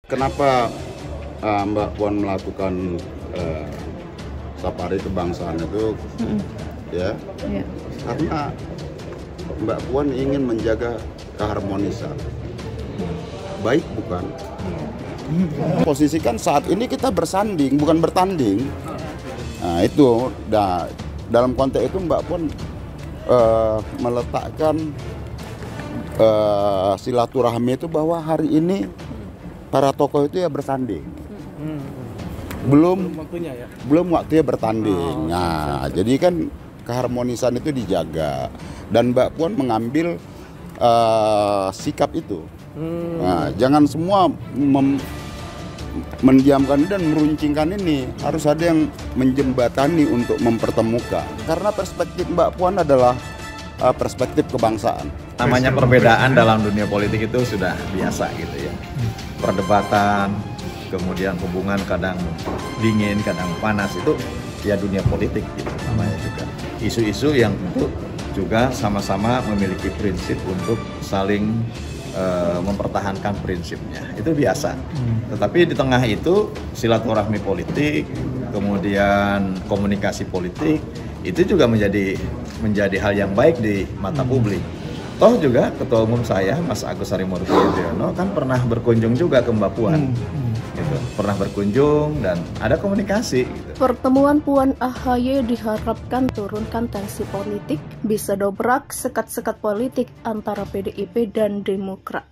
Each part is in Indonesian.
Kenapa Mbak Puan melakukan safari kebangsaan itu? Ya, karena Mbak Puan ingin menjaga keharmonisan. Baik bukan? Posisikan saat ini kita bersanding, bukan bertanding. Nah itu, dalam konteks itu Mbak Puan meletakkan silaturahmi itu bahwa hari ini para tokoh itu ya bersanding. Belum waktunya bertanding. Nah, jadi kan keharmonisan itu dijaga dan Mbak Puan mengambil sikap itu. Nah, jangan semua mendiamkan dan meruncingkan ini. Harus ada yang menjembatani untuk mempertemukan. Karena perspektif Mbak Puan adalah perspektif kebangsaan. Namanya perbedaan dalam dunia politik itu sudah biasa gitu ya. Perdebatan, kemudian hubungan kadang dingin, kadang panas, itu ya dunia politik gitu namanya juga. Isu-isu yang tentu juga sama-sama memiliki prinsip untuk saling mempertahankan prinsipnya, itu biasa. Tetapi di tengah itu silaturahmi politik, kemudian komunikasi politik, itu juga menjadi hal yang baik di mata publik. Toh juga Ketua Umum saya, Mas Agus Harimurti Yudhoyono, kan pernah berkunjung juga ke Mbak Puan. Gitu. Pernah berkunjung dan ada komunikasi. Gitu. Pertemuan Puan AHY diharapkan turunkan tensi politik, bisa dobrak sekat-sekat politik antara PDIP dan Demokrat.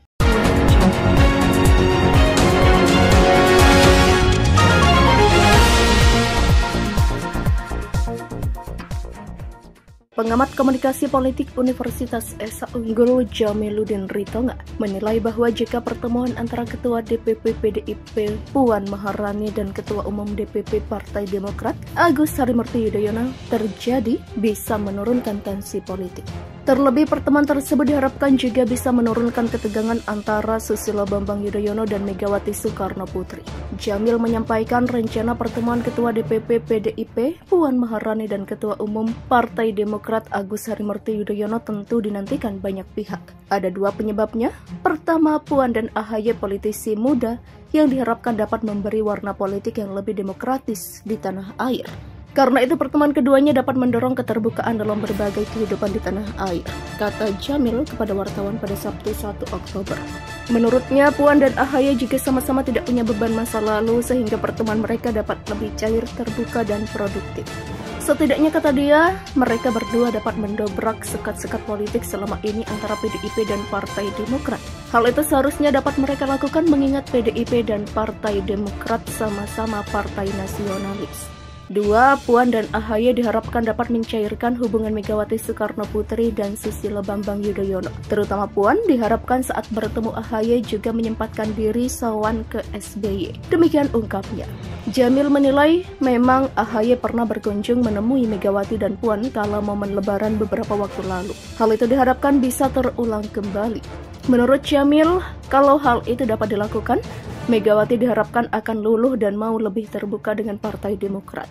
Pengamat komunikasi politik Universitas Esa Unggul Jamiluddin Ritonga menilai bahwa jika pertemuan antara Ketua DPP PDIP Puan Maharani dan Ketua Umum DPP Partai Demokrat Agus Harimurti Yudhoyono terjadi bisa menurunkan tensi politik. Terlebih pertemuan tersebut diharapkan juga bisa menurunkan ketegangan antara Susilo Bambang Yudhoyono dan Megawati Soekarno Putri. Jamil menyampaikan rencana pertemuan Ketua DPP PDIP Puan Maharani dan Ketua Umum Partai Demokrat Agus Harimurti Yudhoyono tentu dinantikan banyak pihak. Ada dua penyebabnya. Pertama, Puan dan AHY politisi muda yang diharapkan dapat memberi warna politik yang lebih demokratis di tanah air. Karena itu pertemuan keduanya dapat mendorong keterbukaan dalam berbagai kehidupan di tanah air, kata Jamil kepada wartawan pada Sabtu 1 Oktober. Menurutnya, Puan dan AHY juga sama-sama tidak punya beban masa lalu sehingga pertemuan mereka dapat lebih cair, terbuka, dan produktif. Setidaknya kata dia, mereka berdua dapat mendobrak sekat-sekat politik selama ini antara PDIP dan Partai Demokrat. Hal itu seharusnya dapat mereka lakukan mengingat PDIP dan Partai Demokrat sama-sama partai nasionalis. Dua, Puan dan AHY diharapkan dapat mencairkan hubungan Megawati Soekarno Putri dan Susilo Bambang Yudhoyono. Terutama Puan diharapkan saat bertemu AHY juga menyempatkan diri sowan ke SBY. Demikian ungkapnya. Jamil menilai memang AHY pernah berkunjung menemui Megawati dan Puan kala momen Lebaran beberapa waktu lalu. Hal itu diharapkan bisa terulang kembali. Menurut Jamil, kalau hal itu dapat dilakukan, Megawati diharapkan akan luluh dan mau lebih terbuka dengan Partai Demokrat.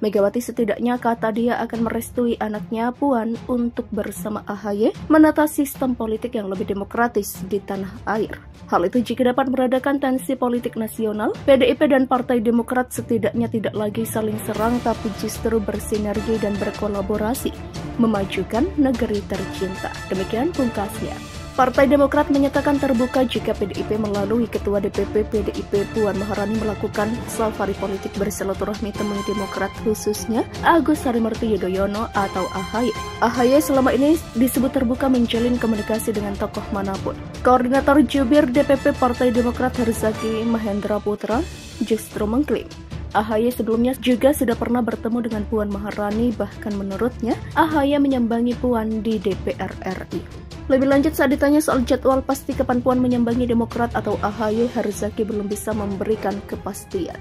Megawati setidaknya kata dia akan merestui anaknya Puan untuk bersama AHY menata sistem politik yang lebih demokratis di tanah air. Hal itu jika dapat meredakan tensi politik nasional, PDIP dan Partai Demokrat setidaknya tidak lagi saling serang tapi justru bersinergi dan berkolaborasi, memajukan negeri tercinta. Demikian pungkasnya. Partai Demokrat menyatakan terbuka jika PDIP melalui Ketua DPP PDIP Puan Maharani melakukan safari politik bersilaturahmi temui Demokrat khususnya Agus Harimurti Yudhoyono atau AHY. AHY selama ini disebut terbuka menjalin komunikasi dengan tokoh manapun. Koordinator Jubir DPP Partai Demokrat Herzaki Mahendra Putra justru mengklaim AHY sebelumnya juga sudah pernah bertemu dengan Puan Maharani, bahkan menurutnya AHY menyambangi Puan di DPR RI. Lebih lanjut saat ditanya soal jadwal pasti kapan Puan menyambangi Demokrat atau AHY, Herzaki belum bisa memberikan kepastian.